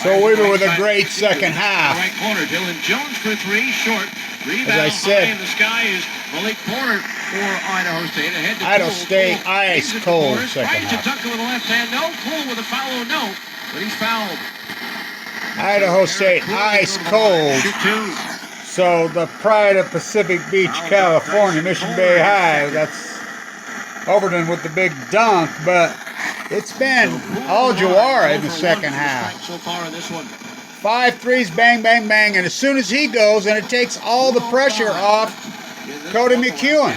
So Weaver with a great second half. Right corner, Dylan Jones for three, short. Rebound as I said, high in the sky is Malik Porter for Idaho State. Ahead to Idaho State, ice cold second half. half. Tucker with a left hand, no. Cool with a foul, no. But he's fouled. Idaho State, ice cold. So the pride of Pacific Beach, California, Mission Bay High, that's Overton with the big dunk, but it's been all Jawara in the second half. So far in this one. 5 threes, bang, bang, bang, and as soon as he goes, and it takes all the pressure off Cody McEwen.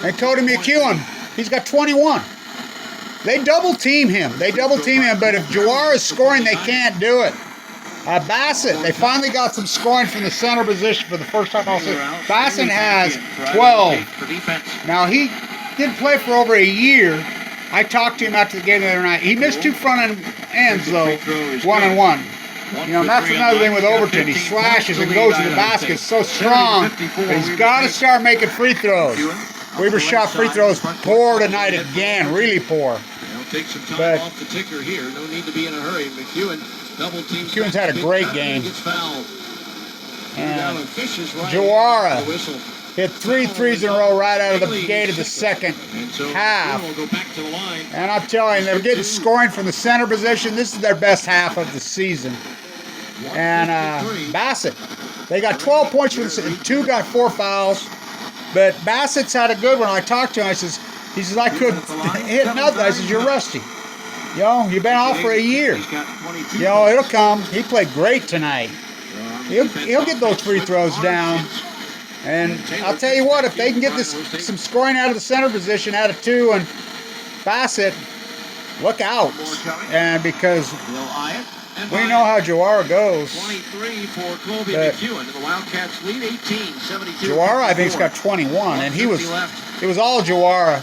And Cody McEwen, he's got 21. They double team him. But if Jawara is scoring, they can't do it. Bassett, they finally got some scoring from the center position for the first time all season. Bassett has 12. Now, he didn't play for over a year. I talked to him after the game the other night. He missed 2 front ends, though, 1-on-1. You know, that's another thing with Overton. He slashes and goes to the basket so strong. But he's got to start making free throws. Weaver shot free throws poor tonight again, really poor. Take some time off the ticker here. No need to be in a hurry. McEwen's had a great game. And Jawara hit 3 threes in a row right out of the gate of the second half. And I'm telling you, they're getting scoring from the center position. This is their best half of the season. And Bassett, they got 12 points for the 2 got 4 fouls. But Bassett's had a good one. I talked to him. He says, I couldn't hit nothing. I said, you're rusty. You know, you've been off for a year. You know, it'll come. He played great tonight. He'll get those free throws down. And I'll tell you what, if they can get some scoring out of the center position, out of 2, and Bassett, look out. And because we know how Jawara goes. 23 for Colby McEwen. The Wildcats lead 18-72. Jawara, I think, has got 21, and it was all Jawara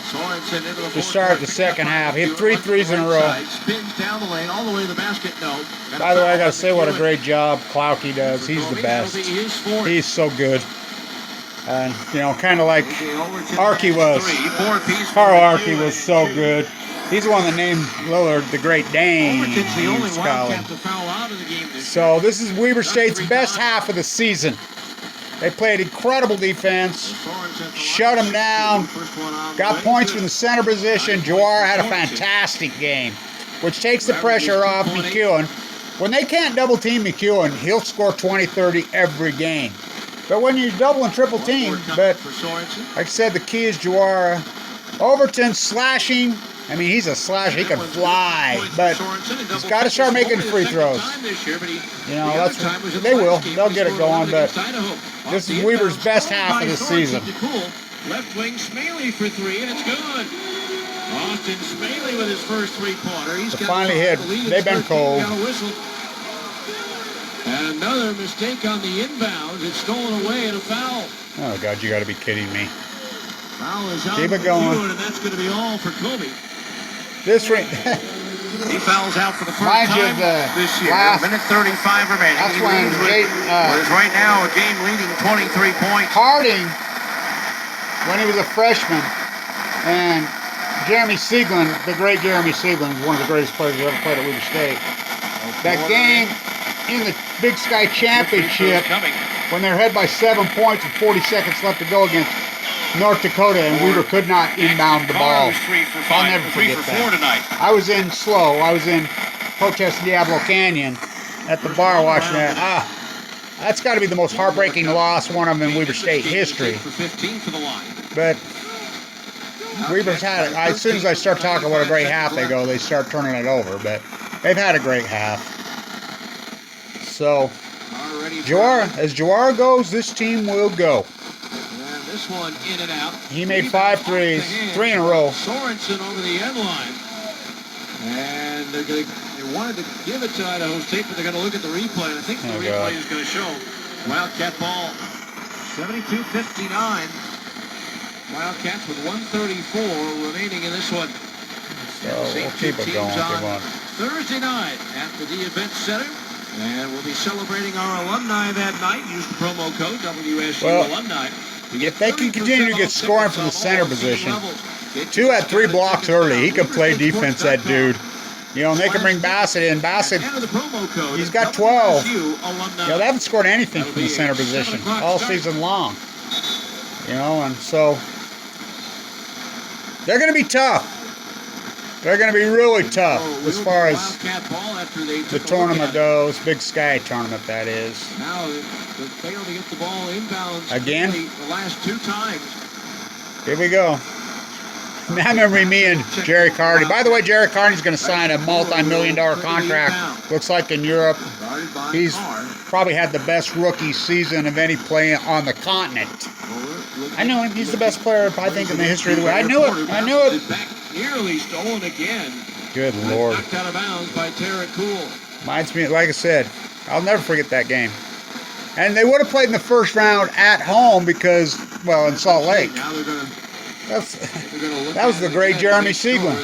to start the second half. He hit 3 threes in a row. Spins down the lane, all the way to the basket. No. By the way, I got to say what a great job Klauke does. He's the best. He's so good. And, you know, kind of like Archie was. Carl Archie was so good. He's the one that named Lillard the Great Dane in Scotland. So this is Weber State's best half of the season. They played incredible defense, shut them down, got points from the center position. Jawara had a fantastic game, which takes the pressure off McEwen. When they can't double team McEwen, he'll score 20, 30 every game. But when you double and triple team, but like I said, the key is Jawara. Overton slashing. I mean, he's a slasher. He can fly, but he's got to start making free throws. You know, that's what, they will. They'll get it going, but this is Weber's best half of the season. Left wing Smaley for 3, and it's good. Austin Smaley with his first 3-pointer. He's finally hit. They've been cold. And another mistake on the inbound. It's stolen away and a foul. Oh, God, you got to be kidding me. Foul is on. Keep it going. And that's going to be all for Kobe. This ring. He fouls out for the first time this year. Minute 35 remaining. That's when is right now a game-leading 23 points. Harding, when he was a freshman, and Jeremy Sieglin, the great Jeremy Sieglin, is one of the greatest players who ever played at Weber State. That game in the Big Sky Championship, when they're ahead by 7 points with 40 seconds left to go against North Dakota, and Weaver could not inbound the ball. I'll never forget that. I was in SLO. I was in Protest Diablo Canyon at the bar watching that. That's got to be the most heartbreaking loss, one of them in Weber State history. But Weaver's had it. As soon as I start talking what a great half they go, they start turning it over. But they've had a great half. So, as Jawara goes, this team will go. This one in and out. He made 5 threes, 3 in a row. Sorensen over the end line. And they wanted to give it to Idaho State, but they're going to look at the replay. And I think the replay is going to show Wildcat ball. 72-59. Wildcats with 134 remaining in this one. So we'll keep it going. On Thursday night at the Event Center. And we'll be celebrating our alumni that night. Use the promo code WSU Alumni. If they can continue to get scoring from the center position, 2 had 3 blocks early. He could play defense, that dude. You know, and they can bring Bassett in. Bassett, Enter the promo code he's got 12. WSU alumni. You know, they haven't scored anything That'll from the be center a 7 position o'clock all start. season long. You know, and so they're going to be tough. They're going to be really tough as far as Wildcat ball after they the took a look tournament at it. goes. Big Sky tournament, that is. Now they failed to get the ball inbounds Again? the last 2 times. Here we go. I remember me and Jerry Carney. By the way, Jerry Carney's going to sign a multi-million-dollar contract. Looks like in Europe. Guarded by He's Carr. probably had the best rookie season of any player on the continent. I know him. He's the best player, I think, in the history of the league. I knew it. I knew it. Back nearly stolen again. Good Lord. Knocked out of bounds by Tara Cool. Reminds me, like I said, I'll never forget that game. And they would have played in the first round at home because, well, in Salt Lake. Now they're going to That was the great Jeremy Sieglin.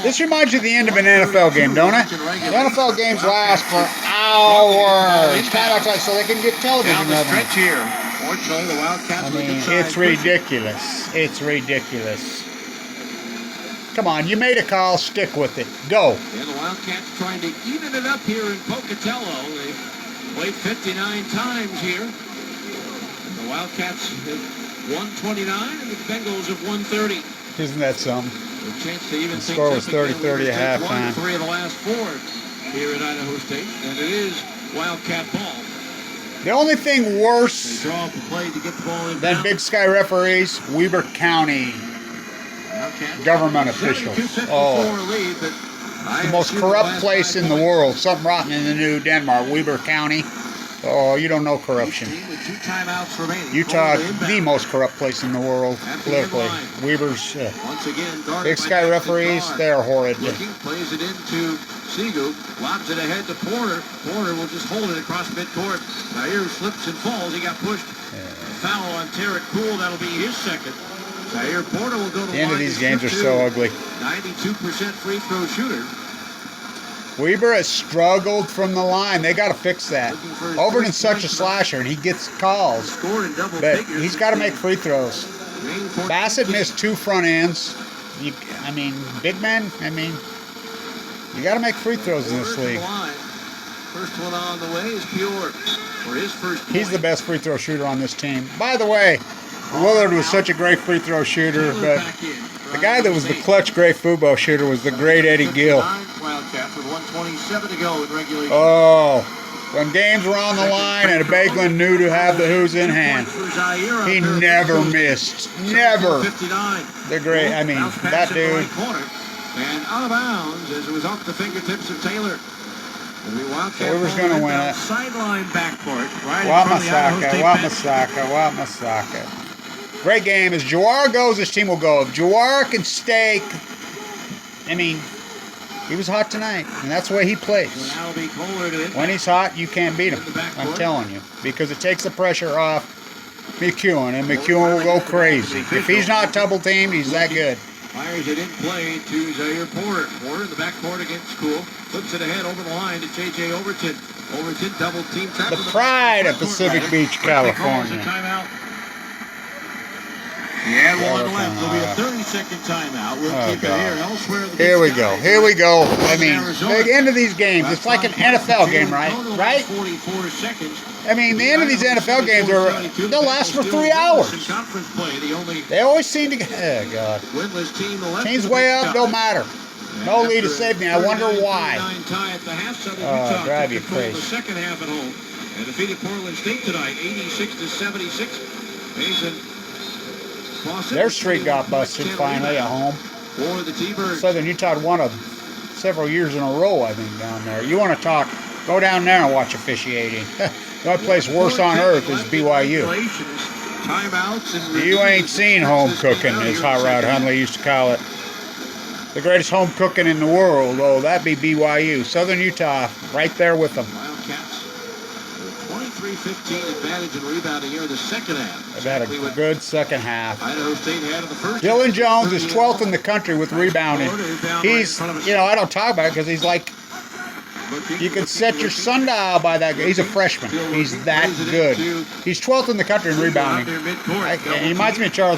This reminds you of the end of an NFL game, don't it? The NFL games last for hours. Kind of like so they can get television Down the revenue. stretch here. Fortunately, the Wildcats I with a mean, good size it's ridiculous. It's ridiculous. Come on, you made a call, stick with it. Go. And the Wildcats trying to even it up here in Pocatello. They played 59 times here. And the Wildcats have 129 and the Bengals have 130. Isn't that something? A chance to even The score was 30-30 at halftime. 3 of the last 4 here at Idaho State. And it is Wildcat ball. The only thing They worse draw up the play to get the ball in. than Big Sky referees, Weber County government officials. Oh, the most corrupt place in the world. Something rotten in the new Denmark, Weber County. Oh, you don't know corruption. With 2 timeouts remaining. Utah, Ball inbound. the most corrupt place in the world politically. Weber's Once again, guarded Big by Sky Captain referees, Carr. they're horrid. Looking, plays it into Sigu, lobs it ahead to Porter. Porter will just hold it across midcourt. Zaire slips and falls. He got pushed. Foul on Tarek Cool. That'll be his second. Zaire Porter will go to The end of line these to games are shoot so 2. ugly. 92% free throw shooter. Weber has struggled from the line. They got to fix that. Looking for his Overton's first such a point slasher, and he gets calls. Scored in double But figures. he's got to make free throws. Remaining 14 Bassett missed 2 front ends. I mean, big men, you got to make free throws in this Porter to the league. line. First one on the way is Pure for his first point. He's the best free throw shooter on this team. By the way, Willard was such a great free throw shooter, Taylor but back in. the guy that was the clutch great football shooter was the great Eddie Gill. Wildcats with 1:27 to go in regulation. Oh, when games were on the line and Bagelin knew to have the who's in hand, he never missed. Never. 59. The great, Bounce pass that in the dude. right corner. And out of bounds as it was off the fingertips of Taylor. And the Wildcat Weber's ball gonna win inbound it. Sideline backcourt. Right in front of the Idaho State bench. Wamasaka. Great game. As Jawara goes, this team will go. If Jawara can stay, he was hot tonight, and that's the way he plays. So now it'll be Kohler to When he's hot, you can't beat him. I'm telling you, because it takes the pressure off McEwen, and McEwen will go crazy. If he's not double teamed, he's that good. Fires it in play to Zaire Porter. Porter in the backcourt against Cool. Flips it ahead over the line to J.J. Overton. Overton double team. The pride of Pacific Beach, California. Timeout. He had one left. There'll be a 30-second timeout. We'll keep it here. Elsewhere. Here we go. The end of these games, it's like an NFL game, right? 44 seconds. The end of these NFL games they'll last for 3 hours. Conference play, the only They always seem to get, oh God. winless team. Team's way up, don't matter. No lead to save me. I wonder why. Drive you crazy. The second half at home and defeated Portland State tonight, 86-76. Mason. Their streak got busted finally at home. For the T-Birds. Southern Utah had won several years in a row, I think, down there. You want to talk, go down there and watch officiating. The only place worse on earth is BYU. You ain't seen home cooking, as Hot Rod Hundley used to call it. The greatest home cooking in the world, that'd be BYU. Southern Utah, right there with them. Wildcats with 23-15 advantage in rebounding here in the second half. They've had a good second half. Idaho State had in the first. Dylan Jones is 12th in the country with rebounding. He's, I don't talk about it because he's like, you can set your sundial by that guy. He's a freshman. He's that good. He's 12th in the country in rebounding. He reminds me of Charles